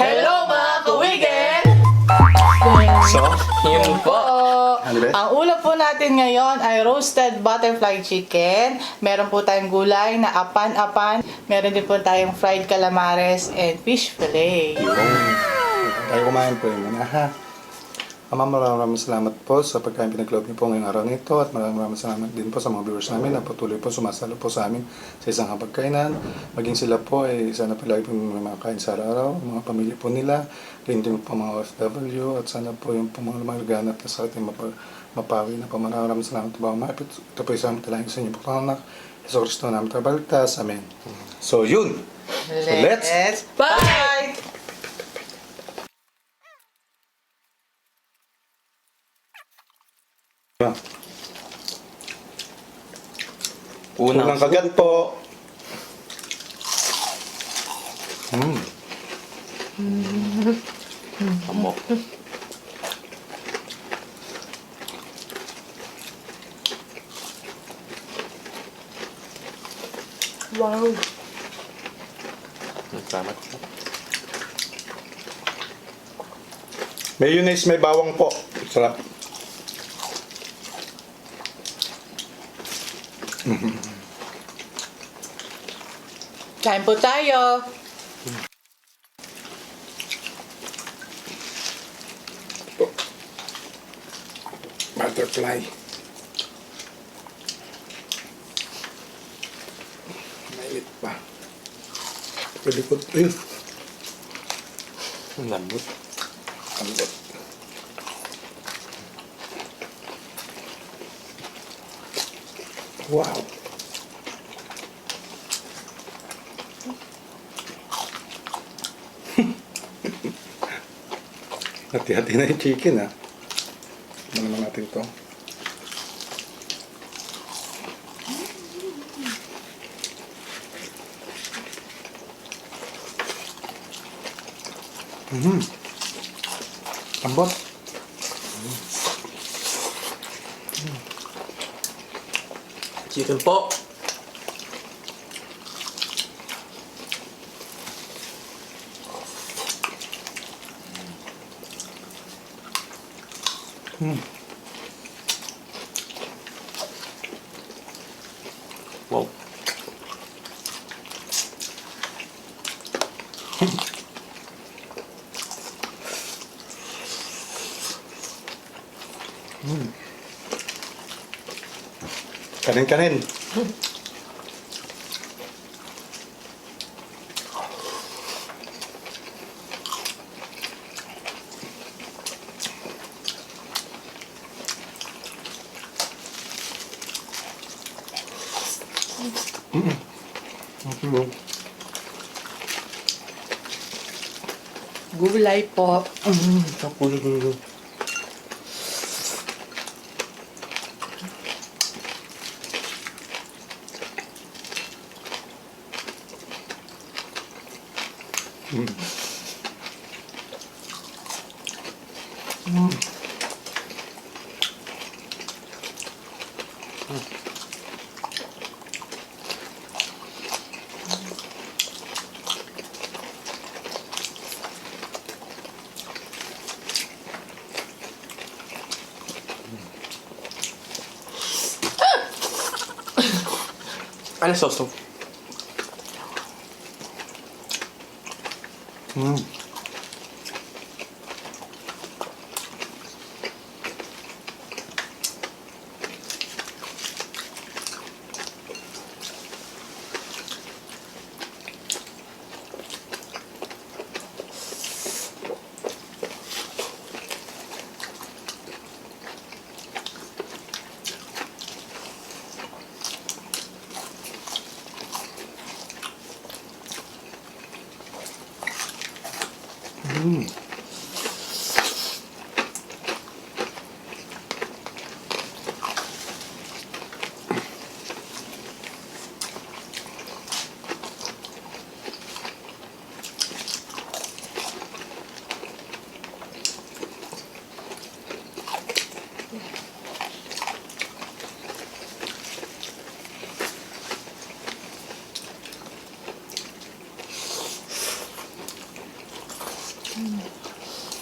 Hello mga kawigin! So, yun po. Ang ulam po natin ngayon ay roasted butterfly chicken. Meron po tayong gulay na apan-apan. Meron din po tayong fried calamares and fish fillet. Tayo kumain po yun muna ha. Ama, maraming salamat po sa pagkain pinag-loob niyo po ngayong araw nito at maraming salamat din po sa mga viewers namin na patuloy po sumasalo po sa amin sa isang kapagkainan. Maging sila po ay sana po lagi po may makakain sa araw, mga pamilya po nila, rin din po mga OFW at sana po yung po mga lumaganap na sa ating mapawi na po. Maraming salamat po mga mapit. Ito po isang talangin sa inyo po anak. Yeso Cristo namin tabaltas. Amen. So yun. So let's bye! Unang kagat po. Amo. Wow! Salamat. Mayonnaise, may bawang po. Sarap. Kain po tayo! Butterfly. Mainit pa. Pwede ko. Ayun. Ang lambot. Ambot. Wow. Hati-hati na yung chicken ha. Ano naman natin to? Ambot. Chicken po. Wow. Kanin-kanin. Gulay po. Ano sauce to?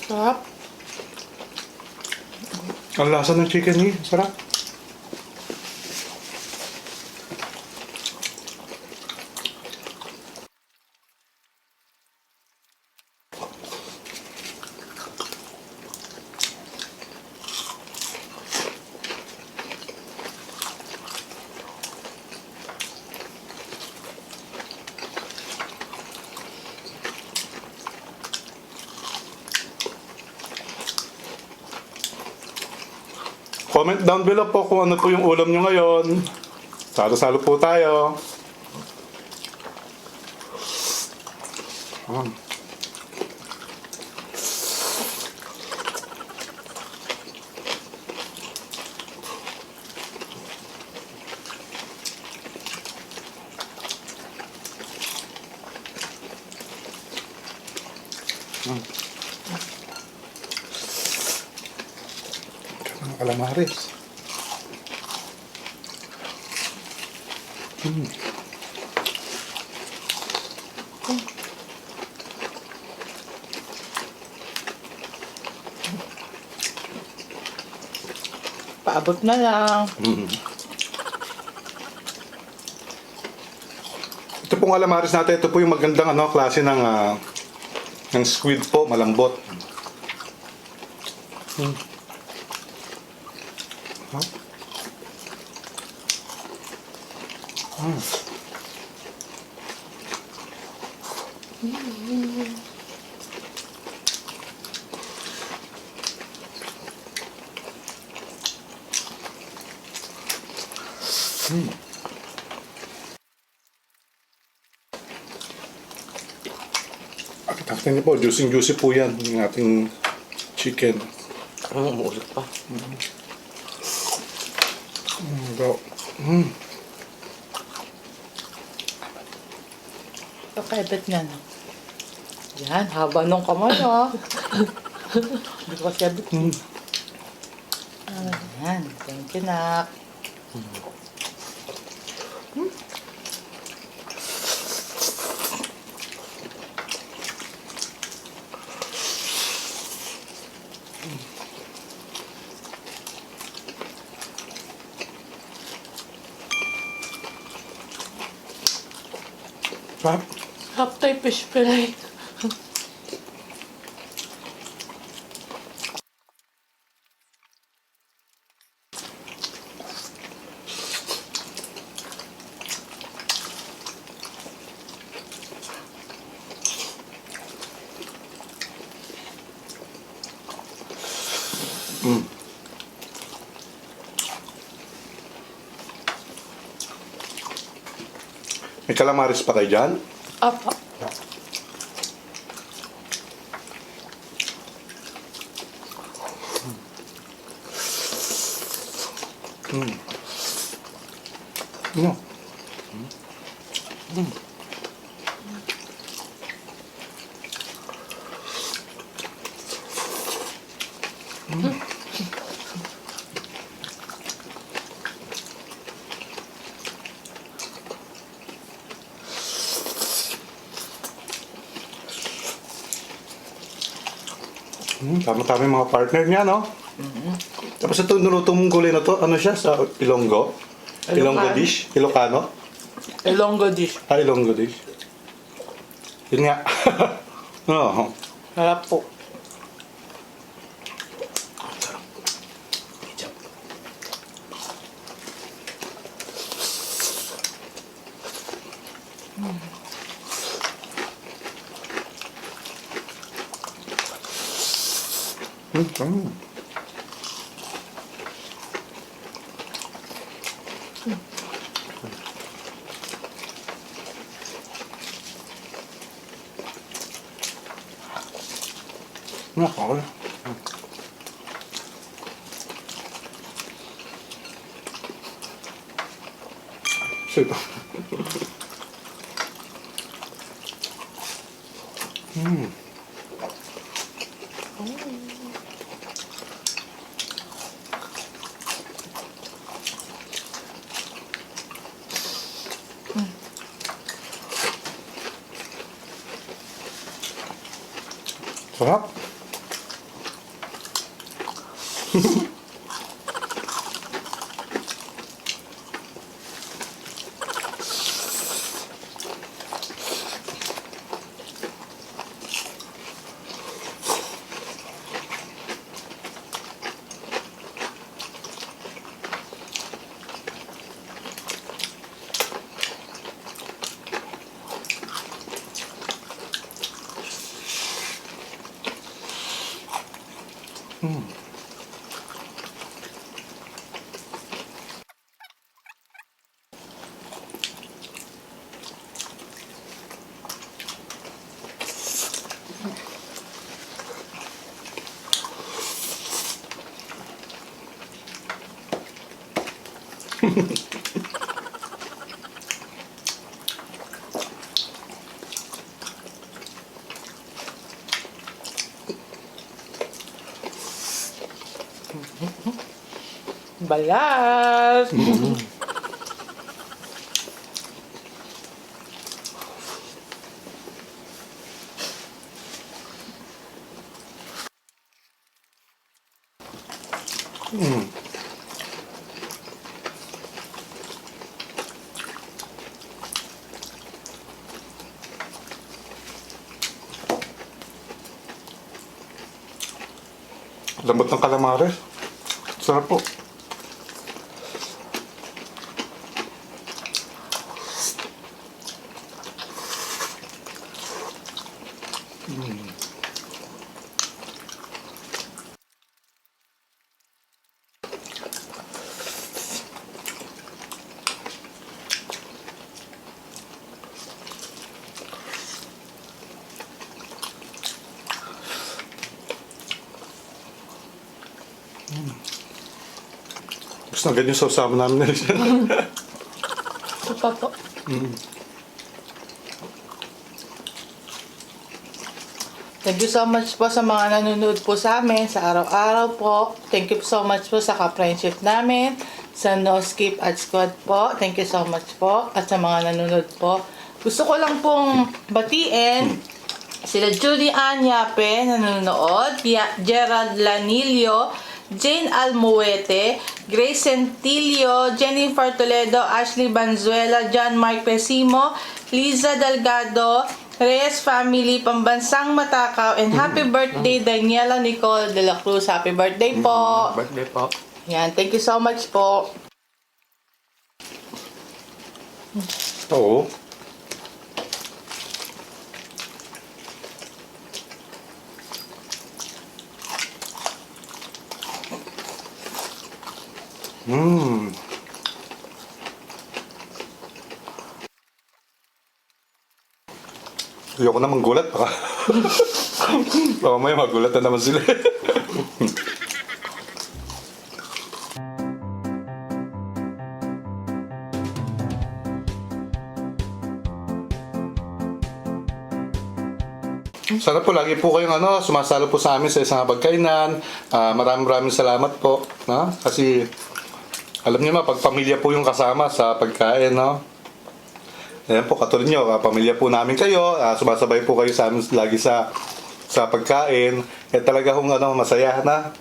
Sarap. Ang lasa ng chicken eh. Sarap. Comment down below po kung ano po yung ulam nyo ngayon. Salo-salo po tayo. Calamares. Paabot na lang. Ito pong calamares natin, ito po yung magandang klase ng squid po, malambot. Taktan niyo po, juicy po yan, yung ating chicken. Umuulit pa. Bro. Ito kaibet nga, no? Yan, haba nung kamay, ha? Hindi ko kasi abit. Yan, thank you, nak. Sarap. Sarap tayo fish fillet. May calamares pa kayo dyan? Apa. No. Tama-tama yung mga partner niya, no? Tapos ito, niluto mong gulay na to, ano siya, sa Ilonggo? Ilonggo dish? Ilocano? Ilonggo dish. Ah, Ilonggo dish. Yun nga. No. Sarap po. Nako. Super. Sarap. Balas! Lambot ng calamares. Sarap po. Gusto na ganyan sa usama namin na rin. Ito pa po. Thank you so much po sa mga nanonood po sa amin sa araw-araw po. Thank you so much po sa ka-friendship namin, sa No Skip at Squad po. Thank you so much po. At sa mga nanonood po. Gusto ko lang pong batiin sila Julie Ann Yape nanonood, Gerald Lanillo, Jane Almuete, Grace Centilio, Jennifer Toledo, Ashley Banzuela, John Mark Pesimo, Liza Delgado, Reyes Family, Pambansang Matakaw, and happy birthday Daniela Nicole de la Cruz. Happy birthday po. Birthday po. Yan, thank you so much po. Oo. Ayoko na manggulat. Baka may magulat na naman sila. Sana po lagi po kayong sumasalo po sa amin sa isang pagkainan. Maraming salamat po. No? Kasi alam niyo pag pamilya po yung kasama sa pagkain, no? Ayan po, katulad nyo, pamilya po namin kayo, sumasabay po kayo sa amin lagi sa pagkain. Kaya talaga kung masaya na.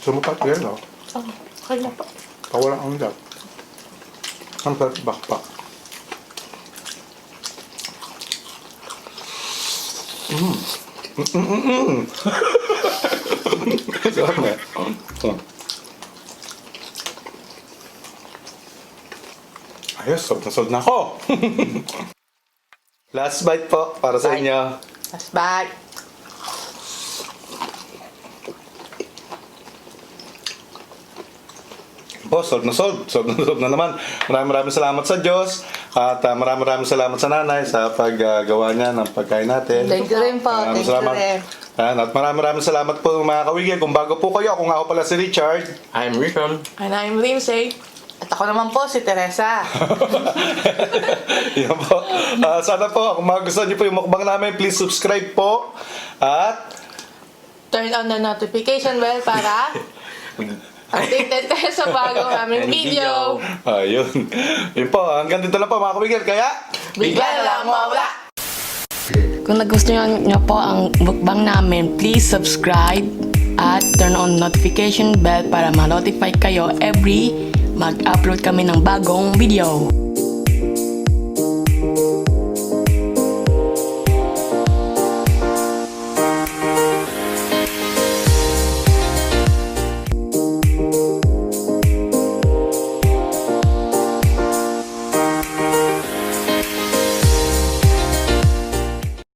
Sumukat yan, no? Oh, kaya po. Kawalang ang dap. Ang bakpak. Sarap nga. Ayos, sold na ako. Last bite po para sa Bye. inyo. Last bite. Po, sold na naman. Maraming salamat sa Diyos. At maraming salamat sa nanay sa paggawa niya ng pagkain natin. Thank you rin po. Thank you rin. At maraming salamat po mga kawigil. Kung bago po kayo, ako nga ako pala si Richard. I'm Rishon. And I'm Lindsay. At ako naman po si Teresa. Yan po. Sana po, kung magustuhan niyo po yung mukbang namin, please subscribe po. At Turn on the notification bell para updated kayo sa bagong aming video. ayun. Yun po, hanggang dito lang po mga kawigil. Kaya, Bigla na lang mawala. Kung nagustuhan nyo po ang mukbang namin, please subscribe at turn on notification bell para ma-notify kayo every mag-upload kami ng bagong video.